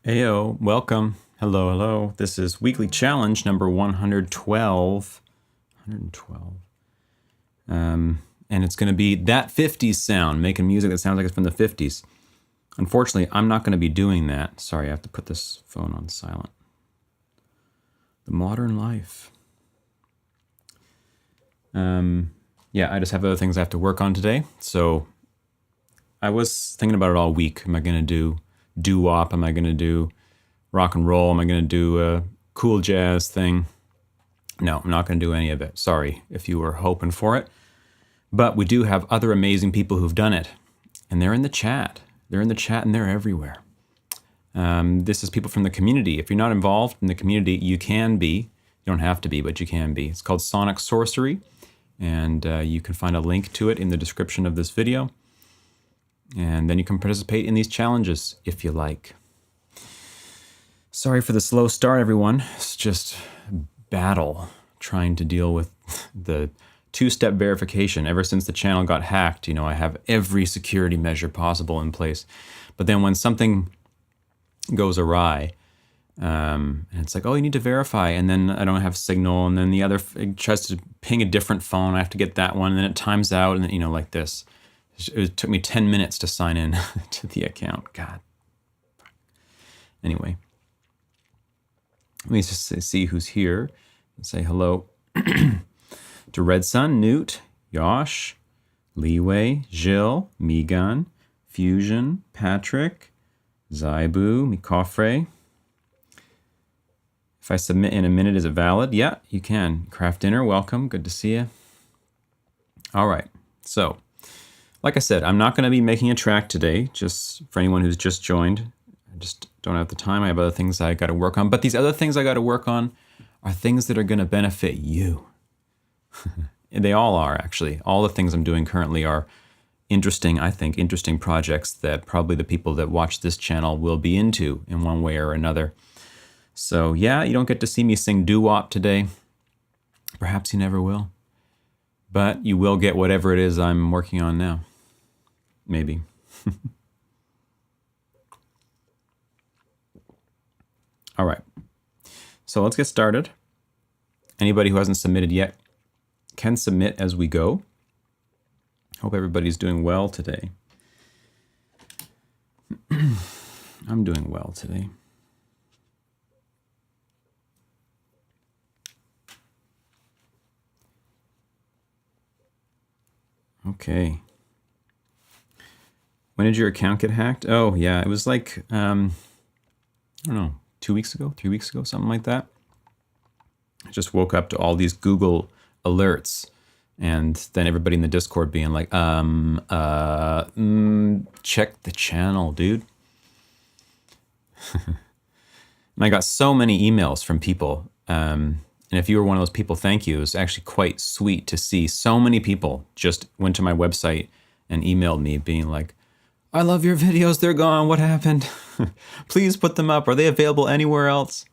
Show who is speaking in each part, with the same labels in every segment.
Speaker 1: Ayo, welcome. Hello, hello. This is weekly challenge number 112. 112. And it's going to be that 50s sound, making music that sounds like it's from the 50s. Unfortunately, I'm not going to be doing that. Sorry, I have to put this phone on silent. The modern life. Yeah, I just have other things I have to work on today. So I was thinking about it all week. Am I going to do doo-wop? Am I going to do rock and roll? Am I going to do a cool jazz thing? No, I'm not going to do any of it. Sorry if you were hoping for it. But we do have other amazing people who've done it. And they're in the chat. They're in the chat and they're everywhere. This is people from the community. If you're not involved in the community, you can be. You don't have to be, but you can be. It's called Sonic Sorcery. And you can find a link to it in the description of this video. And then you can participate in these challenges if you like. Sorry for the slow start, everyone. It's just battle trying to deal with the two-step verification. Ever since the channel got hacked, I have every security measure possible in place. But then when something goes awry, and it's like, oh, you need to verify, and then I don't have signal, and then the other tries to ping a different phone. I have to get that one, and then it times out, and then, like this. It took me 10 minutes to sign in to the account. God. Anyway, let me just see who's here and say hello to Redsun, Newt, Yosh, Leeway, Xil, Megan, Fusion, Patrick, Zaibu, mi cofre. If I submit in a minute, is it valid? Yeah, you can. Craft Dinner, welcome. Good to see you. All right. So, like I said, I'm not going to be making a track today, just for anyone who's just joined. I just don't have the time. I have other things I got to work on. But these other things I got to work on are things that are going to benefit you. They all are, actually. All the things I'm doing currently are interesting, I think, interesting projects that probably the people that watch this channel will be into in one way or another. So, yeah, you don't get to see me sing doo-wop today. Perhaps you never will. But you will get whatever it is I'm working on now. Maybe. All right. So let's get started. Anybody who hasn't submitted yet can submit as we go. Hope everybody's doing well today. I'm doing well today. Okay. When did your account get hacked? Oh, yeah, it was like, I don't know, 2 weeks ago, 3 weeks ago, something like that. I just woke up to all these Google alerts and then everybody in the Discord being like, check the channel, dude. And I got so many emails from people. And if you were one of those people, thank you. It was actually quite sweet to see so many people just went to my website and emailed me being like, I love your videos. They're gone. What happened? Please put them up. Are they available anywhere else?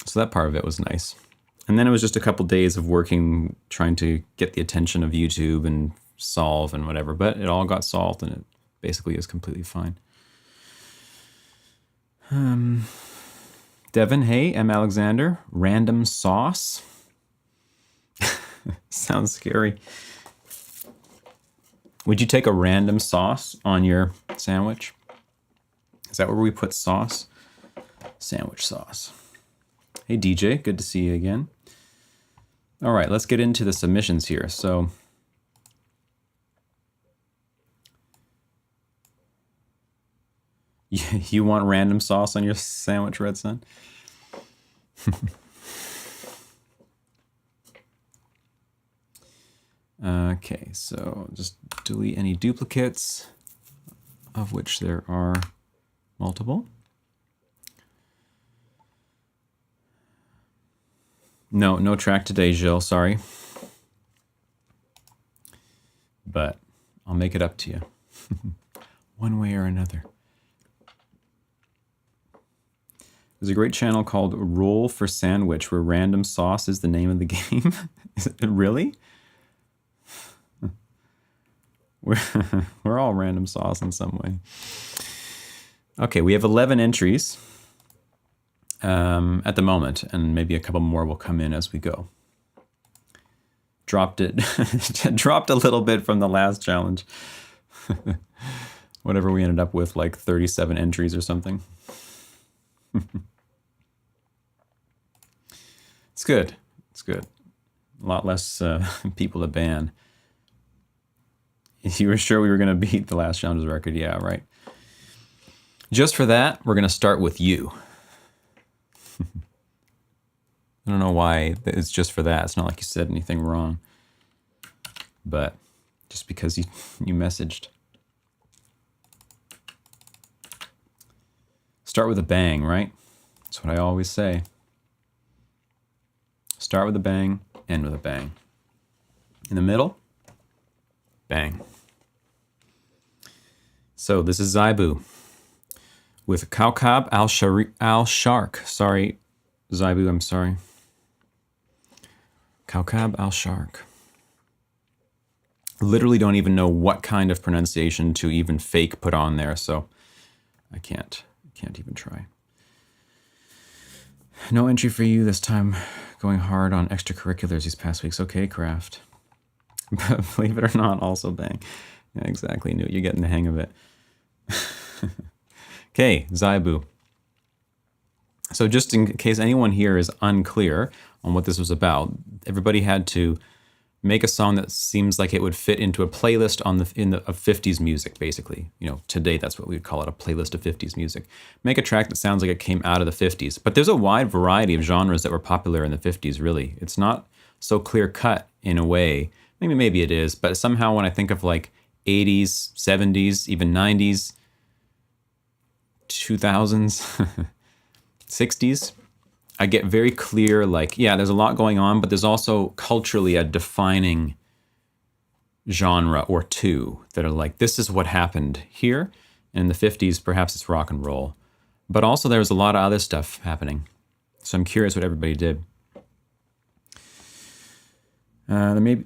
Speaker 1: So that part of it was nice. And then it was just a couple days of working, trying to get the attention of YouTube and solve and whatever. But it all got solved and it basically is completely fine. Devin, hey, M. Alexander, random sauce. Sounds scary. Would you take a random sauce on your sandwich? Is that where we put sauce? Sandwich sauce. Hey, DJ, good to see you again. All right, let's get into the submissions here. So, you want random sauce on your sandwich, Redsun? Okay, so just delete any duplicates, of which there are multiple. No track today, Xil, sorry. But I'll make it up to you. One way or another. There's a great channel called Roll for Sandwich where random sauce is the name of the game. Is it really? We're all random sauce in some way. Okay, we have 11 entries at the moment, and maybe a couple more will come in as we go. Dropped it, dropped a little bit from the last challenge. Whatever we ended up with, like 37 entries or something. It's good. It's good. A lot less people to ban. You were sure we were going to beat the last challenge's record? Yeah, right. Just for that, we're going to start with you. I don't know why it's just for that. It's not like you said anything wrong. But just because you messaged. Start with a bang, right? That's what I always say. Start with a bang, end with a bang. In the middle, bang. So this is Zaibu with Kawkab al-Sharq. Sorry, Zaibu, I'm sorry. Kawkab al-Sharq. Literally don't even know what kind of pronunciation to even fake put on there, so I can't even try. No entry for you this time. Going hard on extracurriculars these past weeks. Okay, Craft. Believe it or not, also bang. Yeah, exactly. Newt, you're getting the hang of it. Okay, Zaibu. So just in case anyone here is unclear on what this was about, everybody had to make a song that seems like it would fit into a playlist of 50s music, basically. You know, today that's what we would call it, a playlist of 50s music. Make a track that sounds like it came out of the 50s. But there's a wide variety of genres that were popular in the 50s, really. It's not so clear-cut in a way. Maybe it is, but somehow when I think of like 80s, 70s, even 90s, 2000s, 60s, I get very clear, like, yeah, there's a lot going on, but there's also culturally a defining genre or two that are like, this is what happened here. And in the 50s, perhaps it's rock and roll. But also there was a lot of other stuff happening. So I'm curious what everybody did. There may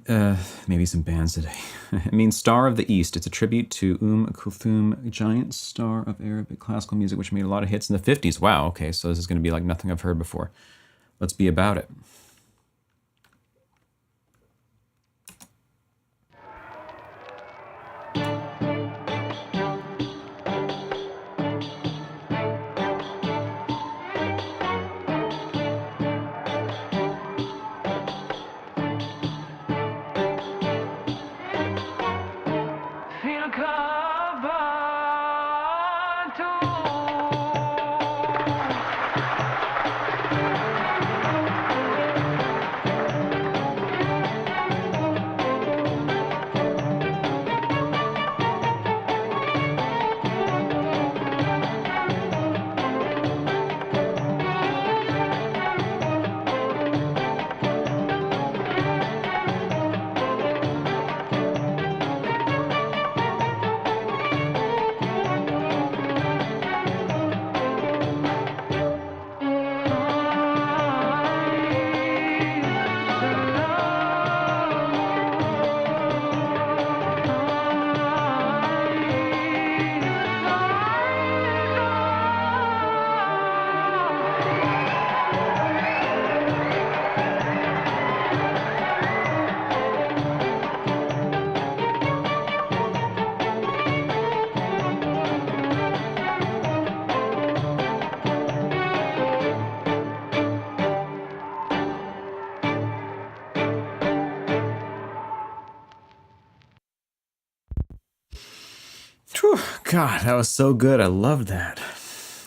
Speaker 1: be some bands today. It means Star of the East. It's a tribute to Kulthum, giant star of Arabic classical music, which made a lot of hits in the 50s. Wow, okay, so this is going to be like nothing I've heard before. Let's be about it. Whew, God, that was so good. I loved that.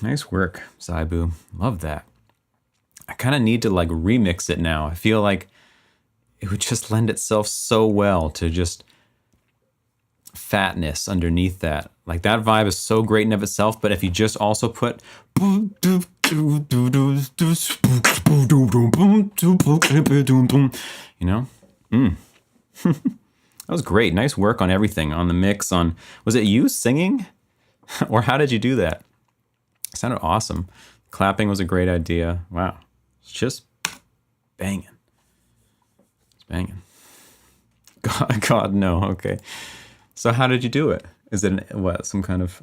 Speaker 1: Nice work, Zaibu. Love that. I kind of need to like remix it now. I feel like it would just lend itself so well to just fatness underneath that. Like that vibe is so great in of itself, but if you just also put you know? That was great. Nice work on everything, on the mix, on... Was it you singing? Or how did you do that? It sounded awesome. Clapping was a great idea. Wow. It's just banging. It's banging. God, no. Okay. So how did you do it? Is it, what, some kind of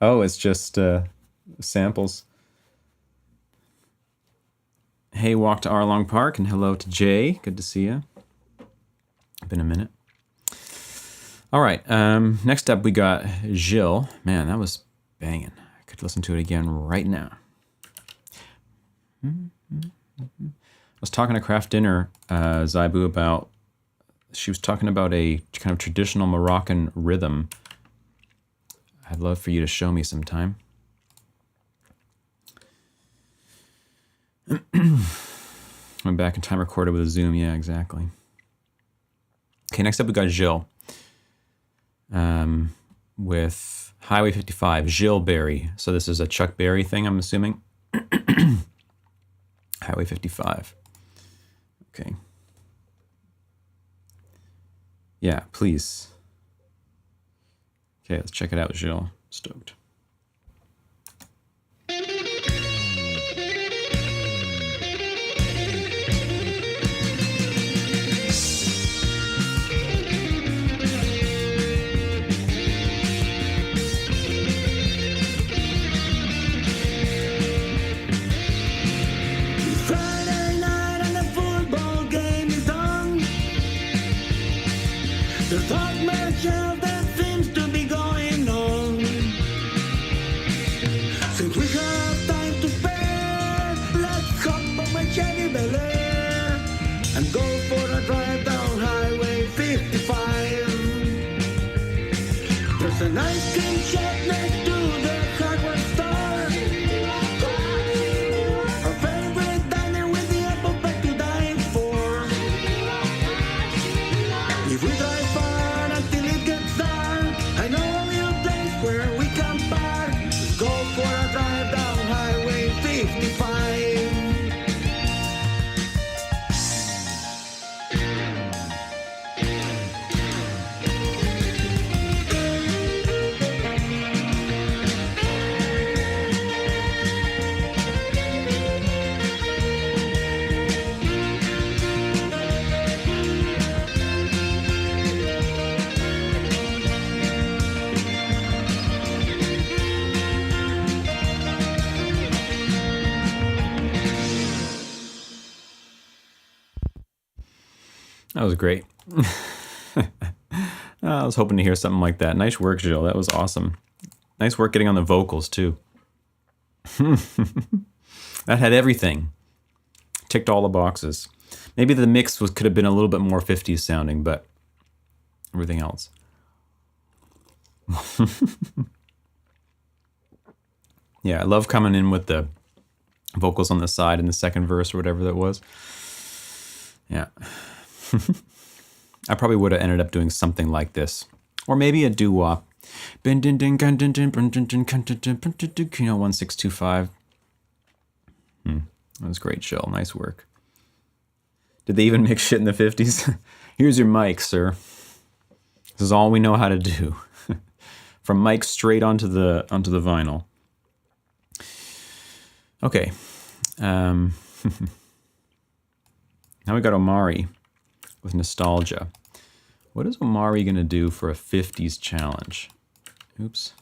Speaker 1: Oh, it's just samples. Hey, walk to Arlong Park, and hello to Jay. Good to see you. Been a minute. All right. Next up, we got Xil. Man, that was banging. I could listen to it again right now. I was talking to Craft Dinner, Zaibu, about. She was talking about a kind of traditional Moroccan rhythm. I'd love for you to show me sometime. Went back in time, recorded with a Zoom. Yeah, exactly. Okay, next up we got Xil. With Highway 55, Xil Berry. So this is a Chuck Berry thing, I'm assuming. Highway 55. Okay. Yeah, please. Okay, let's check it out, Xil. Stoked.
Speaker 2: There's not much else that seems to be going on. Since we have time to spare, let's hop on my Chevy Ballad and go for a drive down Highway 55. There's an ice cream shop next to the hardware store. Our favorite diner with the apple pie to die for. If we drive far until it gets dark, I know a little place where we can park. Let's go for a drive down Highway 55.
Speaker 1: That was great. I was hoping to hear something like that. Nice work, Xil. That was awesome. Nice work getting on the vocals, too. That had everything. Ticked all the boxes. Maybe the mix could have been a little bit more 50s sounding, but everything else. Yeah, I love coming in with the vocals on the side in the second verse or whatever that was. Yeah. I probably would have ended up doing something like this. Or maybe a doo-wop. You know, 1625. That was great, Xil. Nice work. Did they even mix shit in the 50s? Here's your mic, sir. This is all we know how to do. From mic straight onto the vinyl. Okay. Now we got Omari with Nostalgia. What is Omari going to do for a 50s challenge? Oops.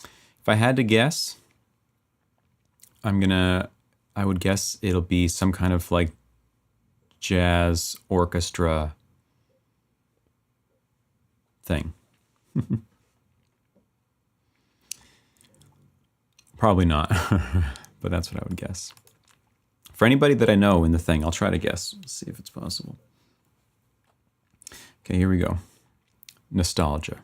Speaker 1: If I had to guess, I would guess it'll be some kind of like jazz orchestra thing. Probably not, but that's what I would guess. For anybody that I know in the thing, I'll try to guess. See if it's possible. Okay, here we go. Nostalgia.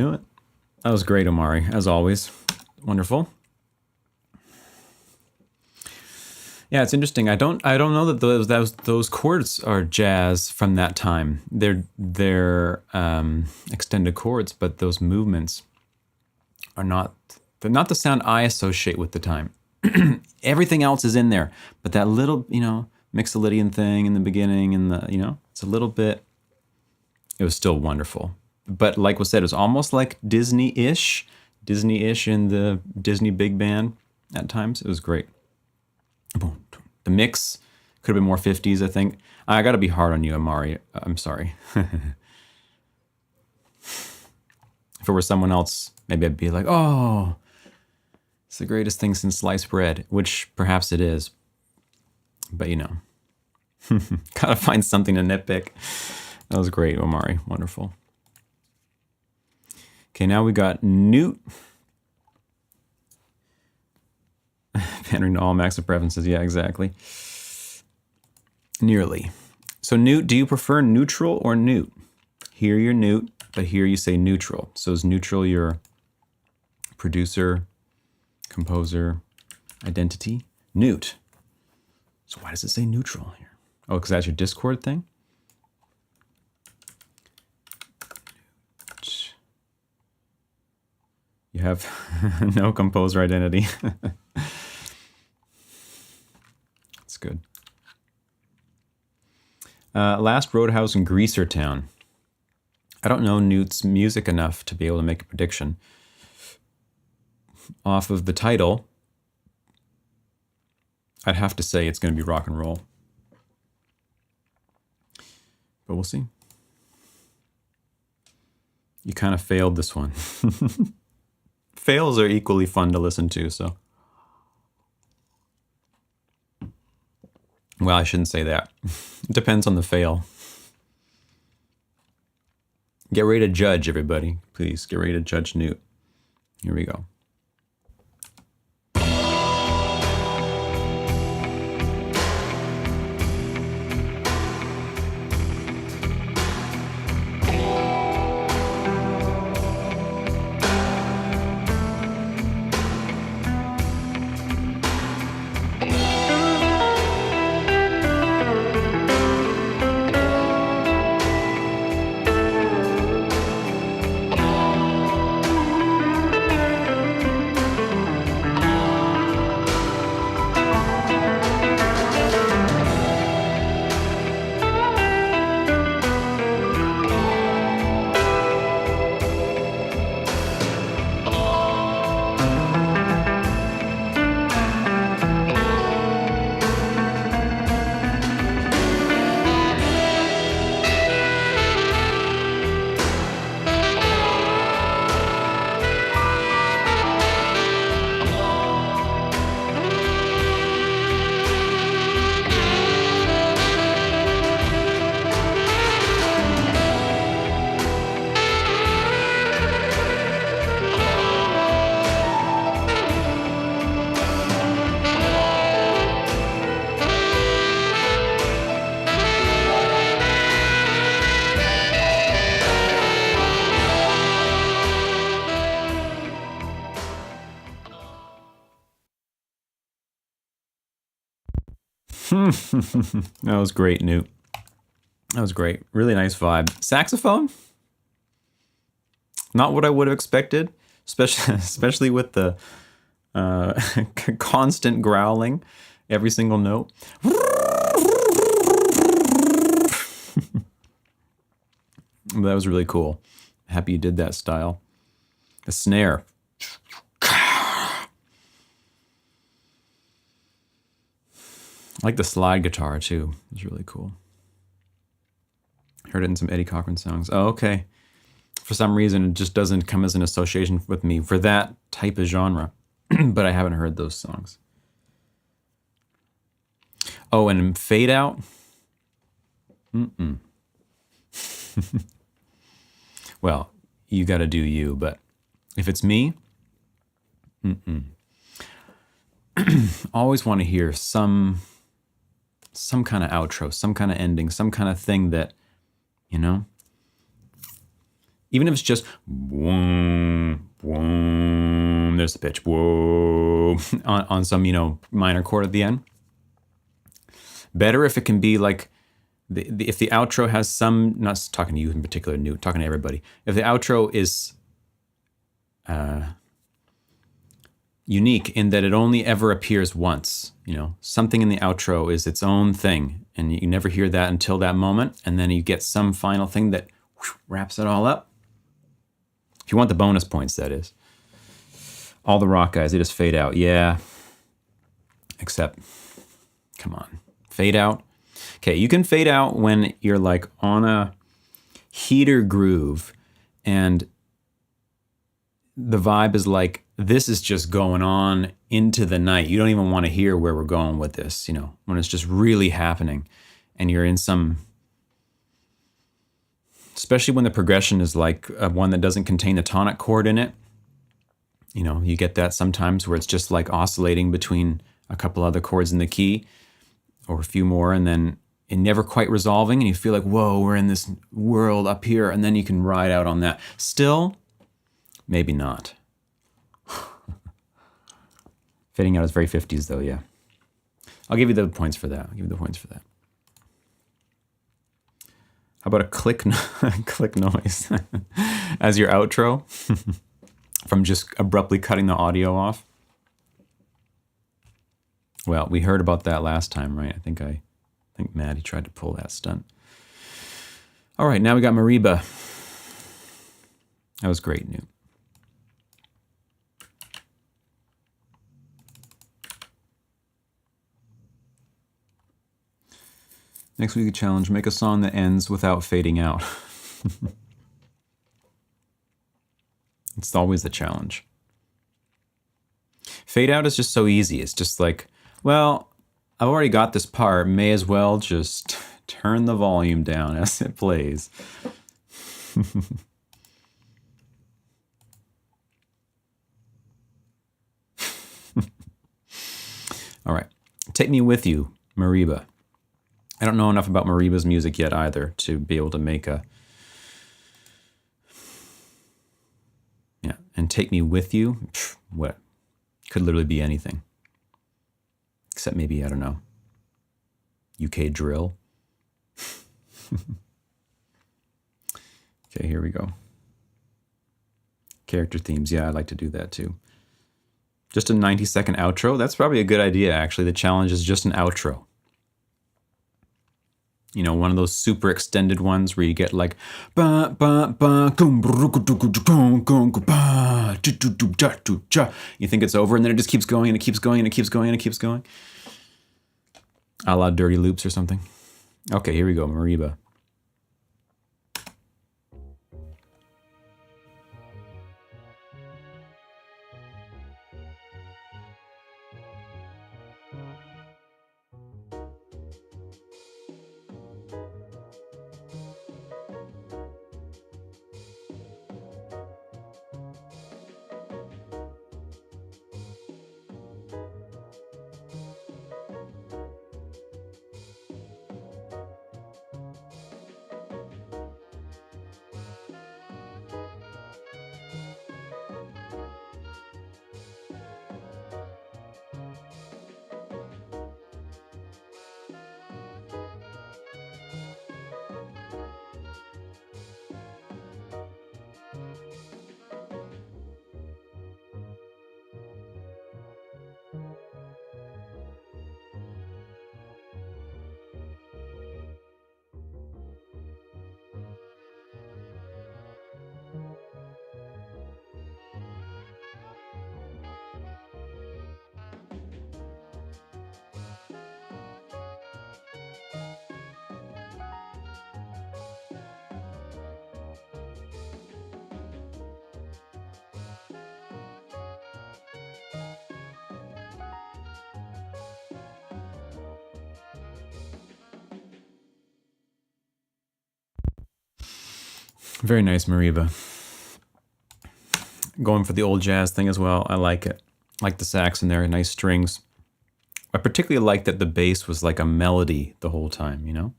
Speaker 1: knew it. That was great, Omari, as always. Wonderful. Yeah, it's interesting. I don't know that those chords are jazz from that time. They're extended chords, but those movements are not. They're not the sound I associate with the time. Everything else is in there, but that little, Mixolydian thing in the beginning, and it's a little bit. It was still wonderful, but like was said, it was almost like Disney-ish in the Disney big band at times. It was great. The mix could have been more 50s, I think. I got to be hard on you, Omari. I'm sorry. If it were someone else, maybe I'd be like, oh, it's the greatest thing since sliced bread, which perhaps it is. But gotta find something to nitpick. That was great, Omari. Wonderful. Okay, now we got Newt. Pandering to all max of preferences. Yeah, exactly. Nearly. So Newt, do you prefer neutral or Newt? Here you're Newt, but here you say neutral. So is neutral your producer, composer, identity? Newt. So why does it say neutral here? Oh, because that's your Discord thing? You have no composer identity. That's good. Last Roadhouse in Greaser Town. I don't know Newt's music enough to be able to make a prediction. Off of the title, I'd have to say it's going to be rock and roll. But we'll see. You kind of failed this one. Fails are equally fun to listen to, so. Well, I shouldn't say that. It depends on the fail. Get ready to judge, everybody. Please, get ready to judge Newt. Here we go. That was great, Newt. That was great. Really nice vibe. Saxophone? Not what I would have expected, especially with the constant growling every single note. That was really cool. Happy you did that style. The snare. I like the slide guitar too. It was really cool. Heard it in some Eddie Cochran songs. Oh, okay. For some reason, it just doesn't come as an association with me for that type of genre. But I haven't heard those songs. Oh, and Fade Out? Well, you gotta do you, but if it's me, always want to hear some kind of outro, some kind of ending, some kind of thing that, Even if it's just boom, boom, there's the pitch, whoa, on some, minor chord at the end. Better if it can be like, if the outro has some, not talking to you in particular, Newt, talking to everybody. If the outro is unique in that it only ever appears once, something in the outro is its own thing, and you never hear that until that moment, and then you get some final thing that wraps it all up. If you want the bonus points, that is. All the rock guys, they just fade out. Yeah. Except, come on. Fade out. Okay, you can fade out when you're like on a heater groove and the vibe is like, this is just going on into the night. You don't even want to hear where we're going with this, when it's just really happening and you're in some, especially when the progression is like one that doesn't contain the tonic chord in it. You get that sometimes where it's just like oscillating between a couple other chords in the key or a few more, and then it never quite resolving, and you feel like, whoa, we're in this world up here, and then you can ride out on that. Still, maybe not. Fading out is very 50s though, yeah. I'll give you the points for that. How about a click click noise as your outro from just abruptly cutting the audio off? Well, we heard about that last time, right? I think Maddie tried to pull that stunt. All right, now we got Mariba. That was great, Newt. Next week, a challenge: make a song that ends without fading out. It's always the challenge. Fade out is just so easy. It's just like, well, I've already got this part. May as well just turn the volume down as it plays. All right. Take Me With You, Mariba. I don't know enough about Mariba's music yet either to be able to make a... Yeah, and Take Me With You, what? Could literally be anything. Except maybe, I don't know, UK drill. Okay, here we go. Character themes, yeah, I like to do that too. Just a 90-second outro, that's probably a good idea, actually. The challenge is just an outro. One of those super extended ones where you get like you think it's over and then it just keeps going and it keeps going and it keeps going and it keeps going. A la Dirty Loops or something. Okay, here we go, Mariba. Very nice, Mariba. Going for the old jazz thing as well. I like it. Like the sax in there, nice strings. I particularly like that the bass was like a melody the whole time,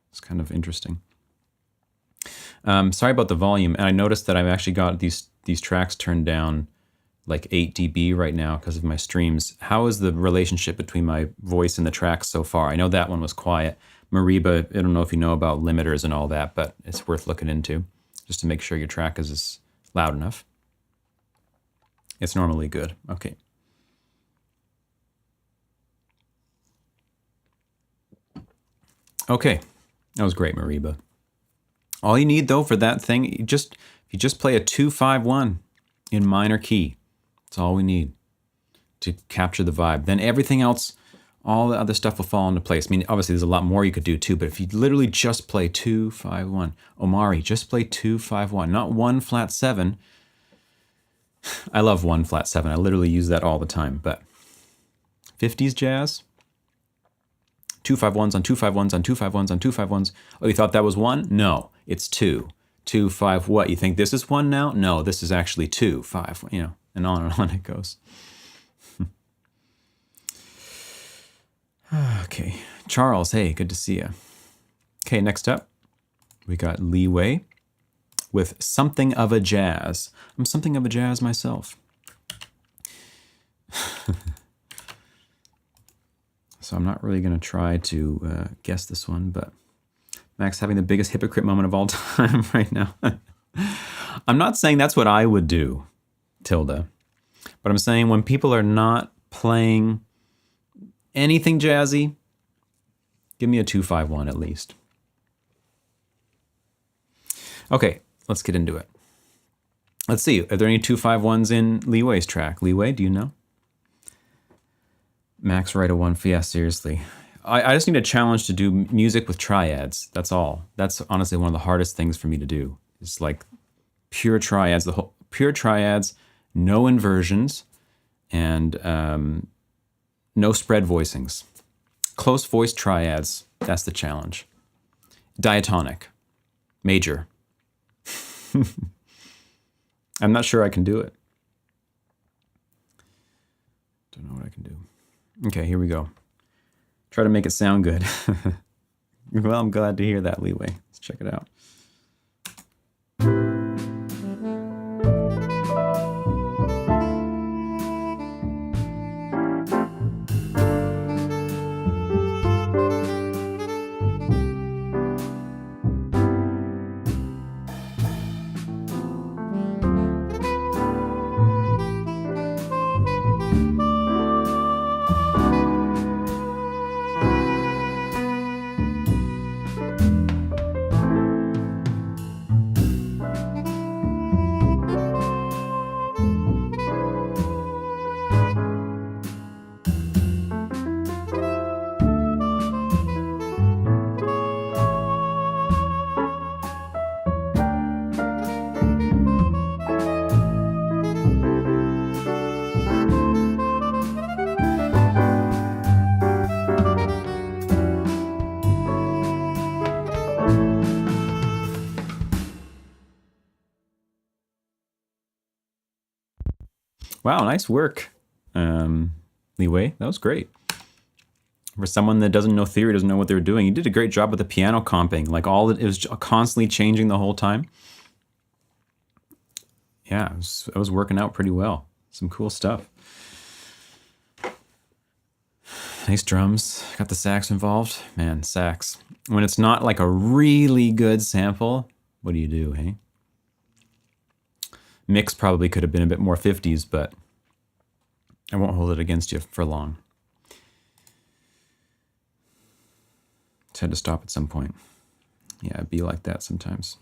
Speaker 1: It's kind of interesting. Sorry about the volume. And I noticed that I've actually got these tracks turned down like 8 dB right now because of my streams. How is the relationship between my voice and the tracks so far? I know that one was quiet. Mariba, I don't know if you know about limiters and all that, but it's worth looking into just to make sure your track is loud enough. It's normally good. Okay. Okay, that was great, Mariba. All you need though for that thing, you just play a 2-5-1 in minor key. That's all we need to capture the vibe. Then everything else, all the other stuff will fall into place. I mean, obviously there's a lot more you could do too, but if you literally just play 2-5-1, Omari, just play 2-5-1, not 1 flat 7. I love 1 flat 7. I literally use that all the time, but 50s jazz, 2-5-1s on 2-5-1s on 2-5-1s on 2-5-1s. Oh, you thought that was 1? No, it's 2. 2-5 what? You think this is 1 now? No, this is actually 2-5, you know, and on it goes. Okay, Charles, hey, good to see you. Okay, next up, we got Leeway with Something of a Jazz. I'm something of a jazz myself. So I'm not really going to try to guess this one, but Max having the biggest hypocrite moment of all time right now. I'm not saying that's what I would do, Tilda, but I'm saying when people are not playing anything jazzy, give me a 2-5-1 at least. Okay, let's get into it. Let's see, are there any 2-5-1s in Leeway's track? Leeway, do you know? Max write a 1, yeah, seriously. I just need a challenge to do music with triads, that's all. That's honestly one of the hardest things for me to do. It's like pure triads, pure triads, no inversions, and no spread voicings. Close voice triads, that's the challenge. Diatonic, major. I'm not sure I can do it. Don't know what I can do. Okay, here we go. Try to make it sound good. Well, I'm glad to hear that, Leeway. Let's check it out. Wow, nice work, Leeway. That was great. For someone that doesn't know theory, doesn't know what they were doing, you did a great job with the piano comping. Like it was constantly changing the whole time. Yeah, it was working out pretty well. Some cool stuff. Nice drums. Got the sax involved. Man, sax. When it's not like a really good sample, what do, hey? Mix probably could have been a bit more 50s, but I won't hold it against you for long. Just had to stop at some point. Yeah, it'd be like that sometimes.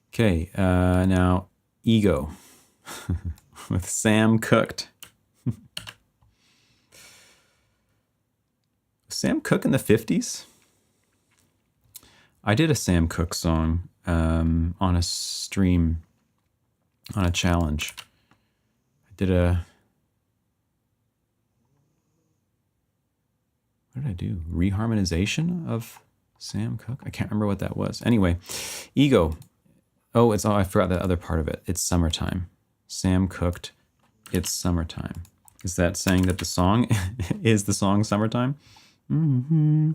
Speaker 1: Okay, now Ego with Sam Cooked. Sam Cooke in the 50s? I did a Sam Cooke song on a stream, on a challenge. I did what did I do? Reharmonization of Sam Cooke? I can't remember what that was. Anyway, Ego. Oh, I forgot that other part of it. It's Summertime. Sam Cooked, It's Summertime. Is that saying that the song is the song Summertime? Mm-hmm.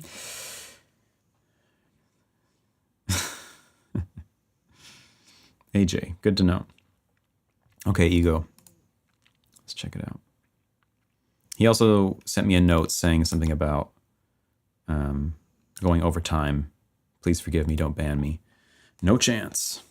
Speaker 1: AJ, good to know. Okay, Ego. Let's check it out. He also sent me a note saying something about going over time. Please forgive me, don't ban me. No chance.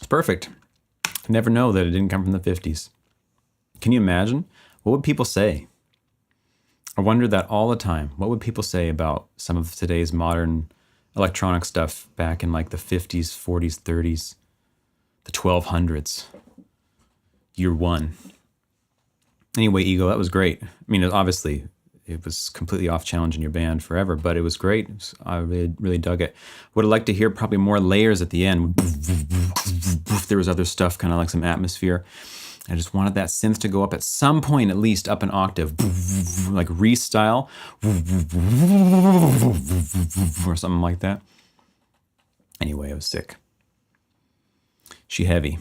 Speaker 1: Perfect. Never know that it didn't come from the 50s. Can you imagine? What would people say? I wonder that all the time. What would people say about some of today's modern electronic stuff back in like the 50s, 40s, 30s, the 1200s, year one? Anyway, Ego, that was great. I mean, obviously, it was completely off challenge in your band forever, but it was great. I really dug it. Would have liked to hear probably more layers at the end. There was other stuff, kind of like some atmosphere. I just wanted that synth to go up at some point, at least up an octave, like re-style, or something like that. Anyway, it was sick. She heavy.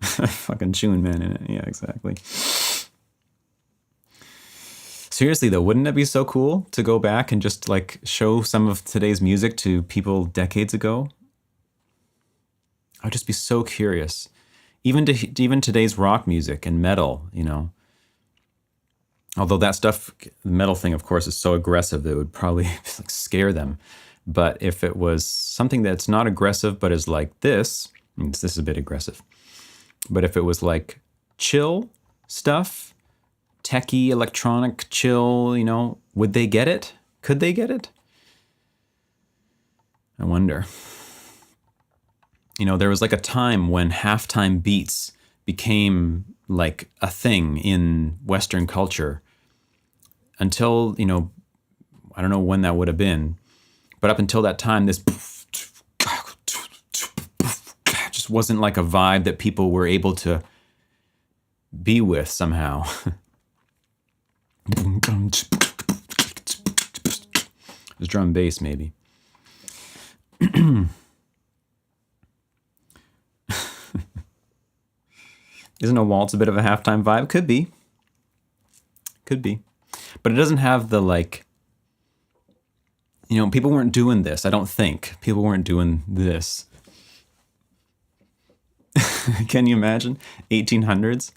Speaker 1: Fucking chewing man in it. Yeah, exactly. Seriously though, wouldn't it be so cool to go back and just like show some of today's music to people decades ago? I'd just be so curious. Even today's rock music and metal, you know. Although that stuff, the metal thing, of course, is so aggressive that it would probably like scare them. But if it was something that's not aggressive but is like this is a bit aggressive. But if it was like chill stuff, techie, electronic, chill, you know, would they get it? Could they get it? I wonder. You know, there was like a time when halftime beats became like a thing in Western culture until, you know, I don't know when that would have been, but up until that time, this just wasn't like a vibe that people were able to be with somehow. It was drum bass, maybe. Isn't a waltz a bit of a halftime vibe? Could be. Could be. But it doesn't have the, like, you know, people weren't doing this, I don't think. People weren't doing this. Can you imagine? 1800s?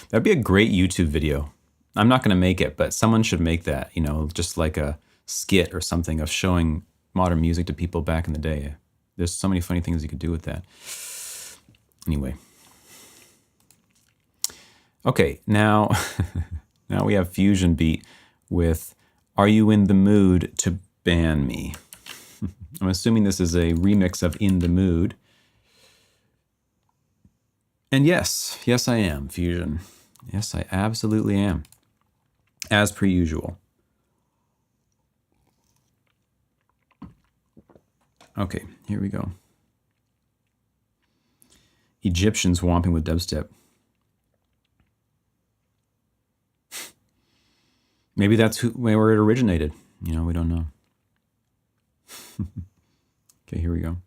Speaker 1: That'd be a great YouTube video. I'm not going to make it, but someone should make that, you know, just like a skit or something of showing modern music to people back in the day. There's so many funny things you could do with that. Anyway. Okay, now now we have Fuzionbeat with Are You in the Mood to Ban Me? I'm assuming this is a remix of In the Mood. And yes, I am, Fusion. Yes, I absolutely am. As per usual. Okay, here we go. Egyptian swamping with dubstep. Maybe that's where it originated. You know, we don't know. Okay, here we go.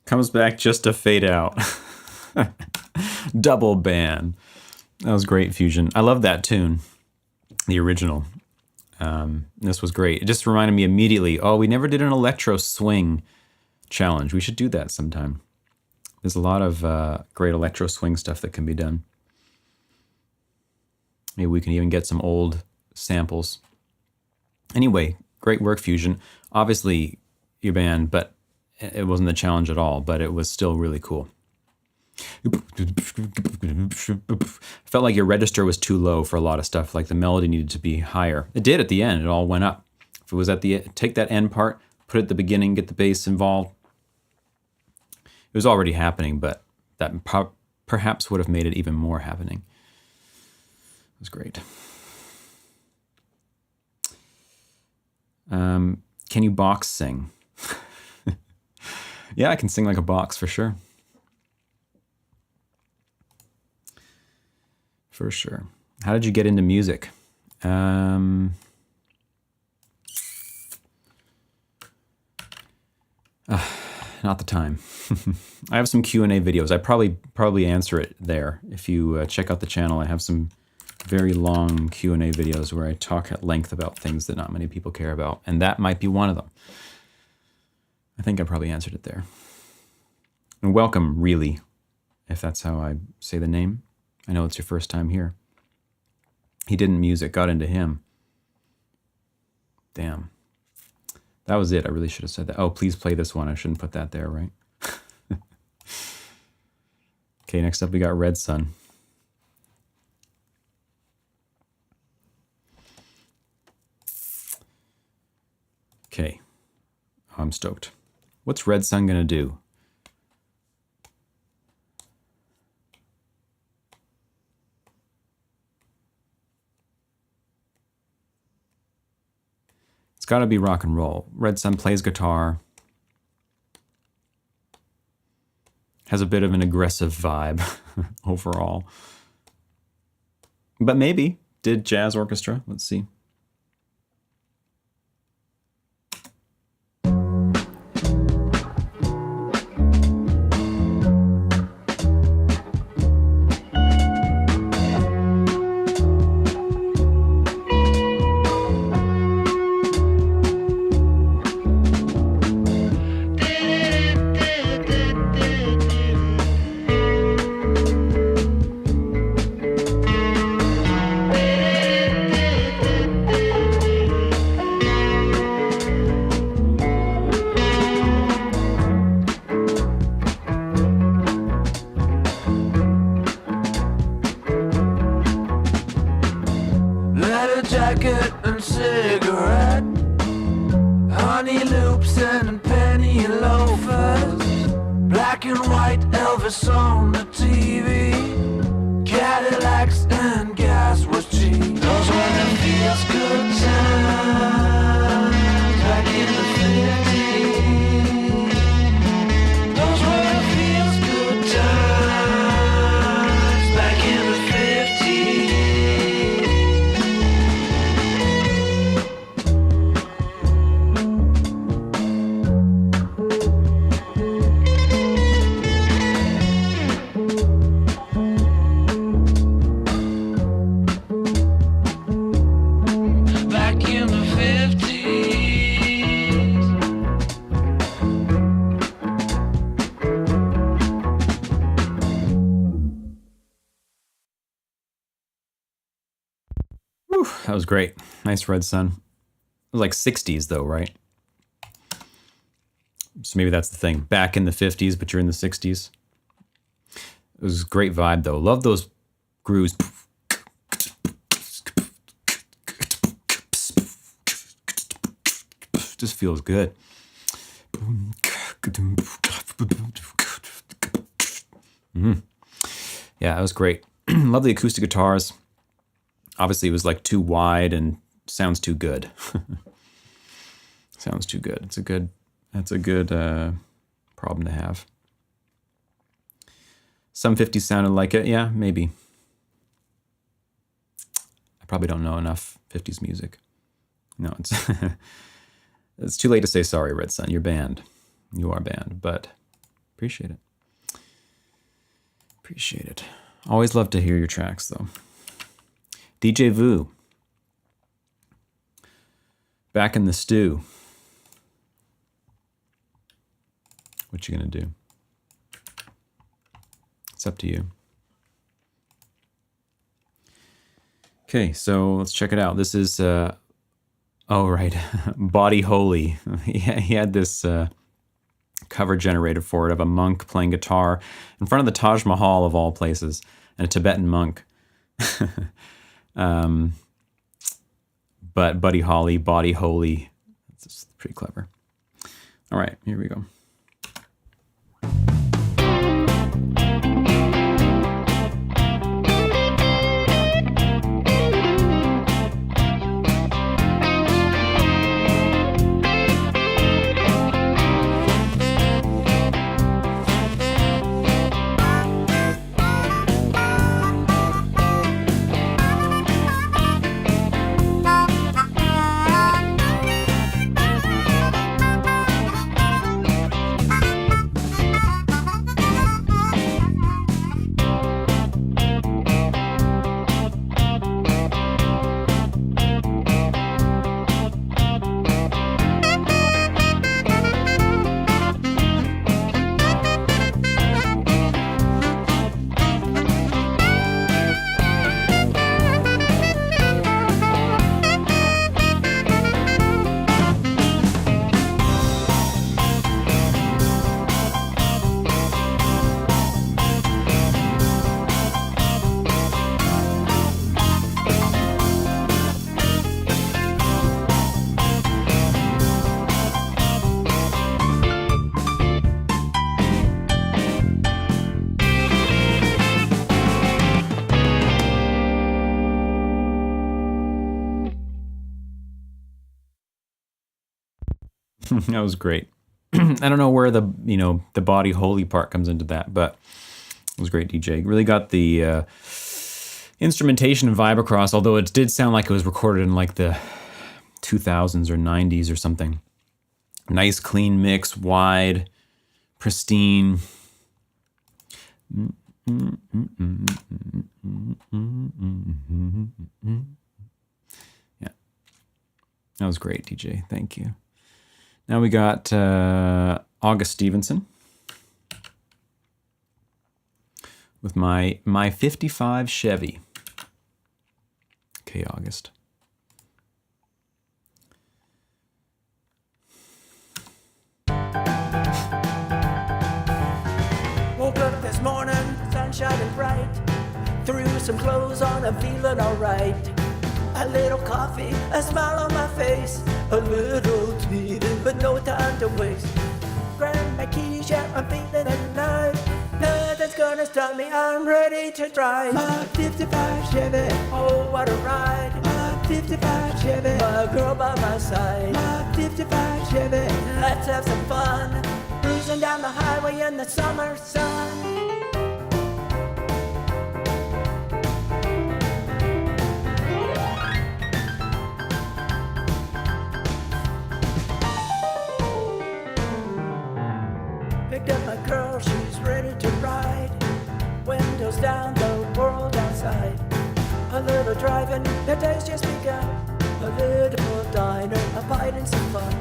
Speaker 1: Comes back just to fade out. Double ban. That was great, Fusion. I love that tune. The original. This was great. It just reminded me immediately, oh, we never did an electro swing challenge. We should do that sometime. There's a lot of great electro swing stuff that can be done. Maybe we can even get some old samples. Anyway, great work, Fusion. Obviously, you're banned, but it wasn't a challenge at all, but it was still really cool. Felt like your register was too low for a lot of stuff, like the melody needed to be higher. It did at the end, it all went up. If it was at the take that end part, put it at the beginning, get the bass involved. It was already happening, but that perhaps would have made it even more happening. It was great. Can you box sing? Yeah, I can sing like a box for sure. For sure. How did you get into music? Not the time. I have some Q&A videos. I probably answer it there. If you check out the channel, I have some very long Q&A videos where I talk at length about things that not many people care about, and that might be one of them. I think I probably answered it there. And welcome, really, if that's how I say the name. I know it's your first time here. He didn't music, got into him. Damn. That was it. I really should have said that. Oh, please play this one. I shouldn't put that there, right? Okay, next up we got Redsun. Okay. I'm stoked. What's Redsun gonna do? It's gotta be rock and roll. Redsun plays guitar. Has a bit of an aggressive vibe overall. But maybe. Did jazz orchestra? Let's see.
Speaker 2: jacket and cigarette, honey loops and penny loafers, black and white Elvis on the TV, Cadillacs and gas was cheap. Those were the feels good times back in the 50s. Those were the feels good times back in the 50s. Back in the 50s.
Speaker 1: Whew, that was great. Nice Redsun. It was like 60s though, right? So maybe that's the thing. Back in the 50s, but you're in the 60s. It was a great vibe though. Love those grooves. Just feels good. Yeah, that was great. Love the acoustic guitars. Obviously, it was like too wide and sounds too good. Sounds too good. That's a good problem to have. Some 50s sounded like it. Yeah, maybe. I probably don't know enough 50s music. No, it's it's too late to say sorry, Redsun. You're banned. You are banned, but appreciate it. Appreciate it. Always love to hear your tracks, though. DJ Vu. Back in the stew. What you gonna do? It's up to you. Okay, so let's check it out. This is, oh right, Body Holy. He had this cover generated for it of a monk playing guitar in front of the Taj Mahal of all places, and a Tibetan monk. But Buddy Holly, Body Holy, it's pretty clever. All right, here we go. That was great. I don't know where the Body Holy part comes into that, but it was great, DJ. Really got the instrumentation and vibe across, although it did sound like it was recorded in like the 2000s or 90s or something. Nice, clean mix, wide, pristine. Yeah. That was great, DJ. Thank you. Now we got August Stevenson with my 55 Chevy. Okay, August.
Speaker 3: Woke up this morning, sun shining bright. Threw some clothes on, I'm feeling alright. A little coffee, a smile on my face, a little tea, but no time to waste. Grab my keys, yeah, I'm feeling alive. Nothing's gonna stop me, I'm ready to drive. My 55 Chevy, oh what a ride. My 55 Chevy, my girl by my side. My 55 Chevy, let's have some fun. Cruising down the highway in the summer sun. Picked up my girl, she's ready to ride. Windows down, the world outside. A little driving, the day's just begun. A little diner, a bite and some fun.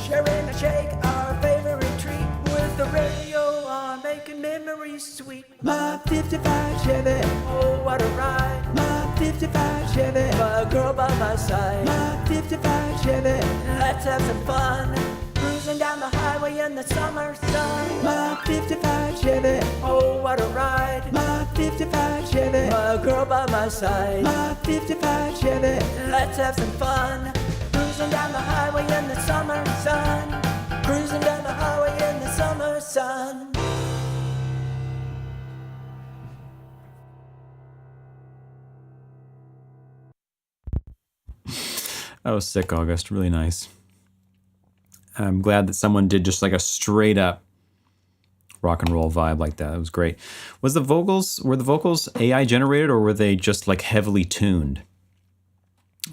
Speaker 3: Sharing a shake, our favorite treat. With the radio on, making memories sweet. My 55 Chevy, oh what a ride. My 55 Chevy, my girl by my side. My 55 Chevy, let's have some fun. Cruising down the highway in the summer sun. My 55 Chevy, oh what a ride. My 55 Chevy, my girl by my side. My 55 Chevy, let's have some fun. Cruising down the highway in the summer sun. Cruising down the highway in the summer sun.
Speaker 1: That was sick, August. Really nice. I'm glad that someone did just like a straight up rock and roll vibe like that. It was great. Were the vocals AI generated, or were they just like heavily tuned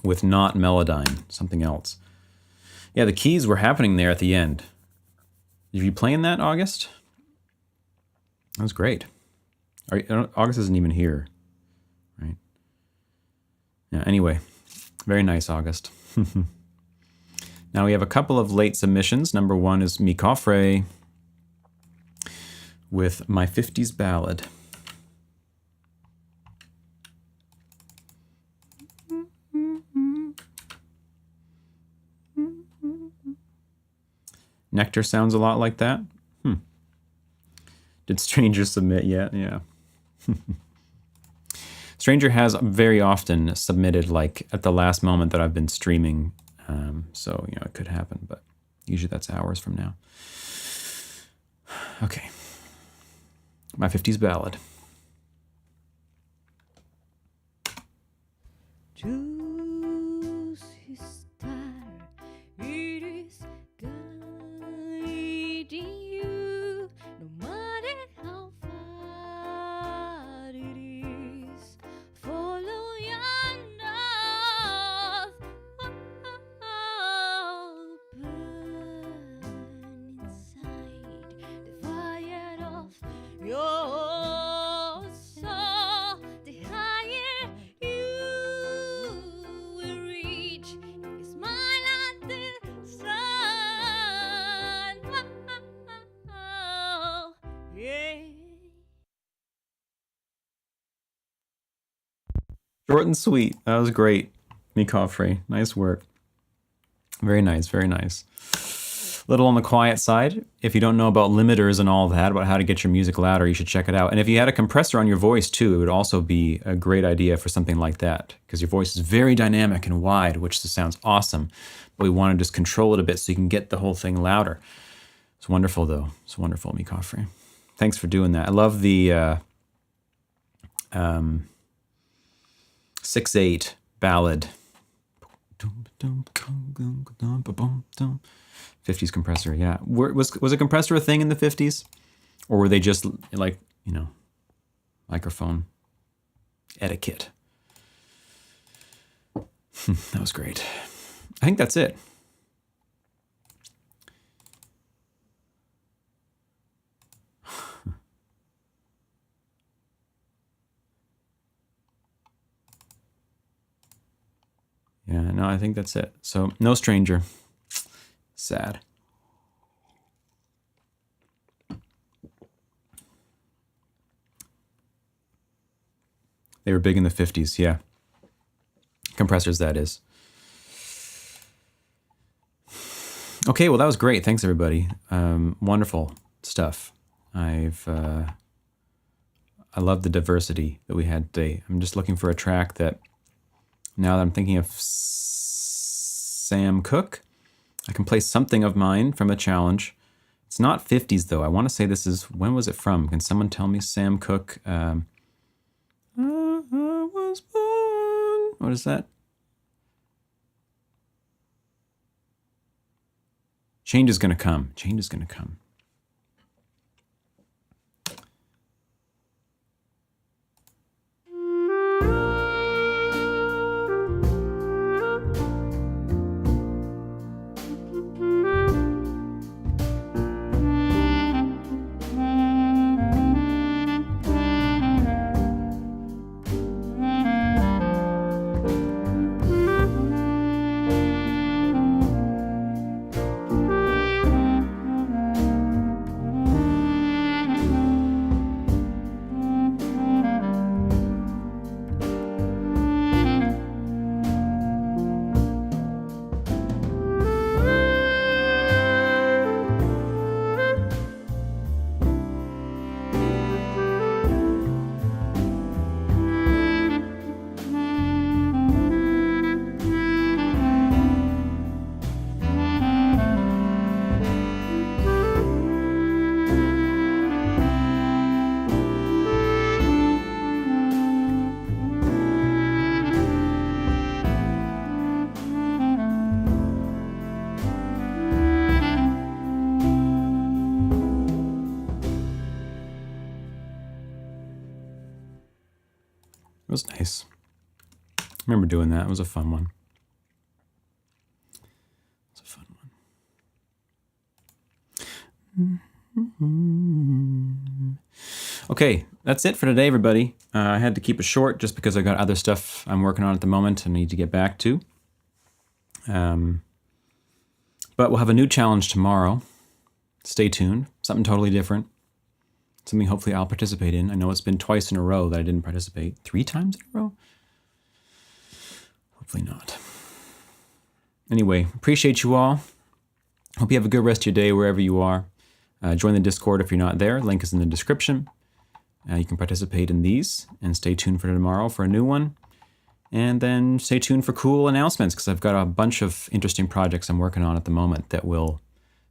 Speaker 1: with not Melodyne, something else? Yeah, the keys were happening there at the end. Are you playing that, August? That was great. August isn't even here, right? Yeah, anyway, very nice, August. Now we have a couple of late submissions. Number one is Mi Cofre with My 50s Ballad. Nectar sounds a lot like that. Did Stranger submit yet? Yeah. Stranger has very often submitted like at the last moment that I've been streaming. So, you know, it could happen, but usually that's hours from now. Okay. My 50s Ballad.
Speaker 4: Choose his star, it is guiding you, no matter how far it is. Follow your north, burn inside the fire of your soul. The higher you will reach, if you smile at the sun. Yeah.
Speaker 1: Short and sweet. That was great. Mi Cofre. Nice work. Very nice, very nice. Little on the quiet side. If you don't know about limiters and all that, about how to get your music louder, you should check it out. And if you had a compressor on your voice too, it would also be a great idea for something like that, because your voice is very dynamic and wide, which just sounds awesome. But we want to just control it a bit so you can get the whole thing louder. It's wonderful though. It's wonderful, Mi Cofre. Thanks for doing that. I love the 6/8 ballad. 50s compressor, yeah. Was a compressor a thing in the 50s? Or were they just like, you know, microphone etiquette? That was great. I think that's it. Yeah, no, I think that's it. So, no Stranger. Sad. They were big in the 50s, yeah. Compressors, that is. Okay, well, that was great. Thanks, everybody. Wonderful stuff. I love the diversity that we had today. I'm just looking for a track that Now that I'm thinking of Sam Cooke, I can play something of mine from a challenge. It's not 50s though. I want to say this is, when was it from? Can someone tell me? Sam Cooke. I was born. What is that? Change is gonna come. Change is gonna come. It was nice. I remember doing that. It was a fun one. It was a fun one. Okay, that's it for today, everybody. I had to keep it short just because I got other stuff I'm working on at the moment and need to get back to. But we'll have a new challenge tomorrow. Stay tuned. Something totally different. Something hopefully I'll participate in. I know it's been twice in a row that I didn't participate. 3 times in a row? Hopefully not. Anyway, appreciate you all. Hope you have a good rest of your day wherever you are. Join the Discord if you're not there. Link is in the description. You can participate in these and stay tuned for tomorrow for a new one. And then stay tuned for cool announcements because I've got a bunch of interesting projects I'm working on at the moment that will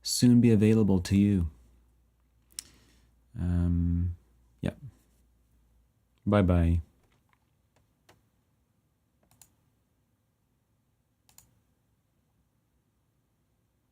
Speaker 1: soon be available to you. Yeah. Bye-bye.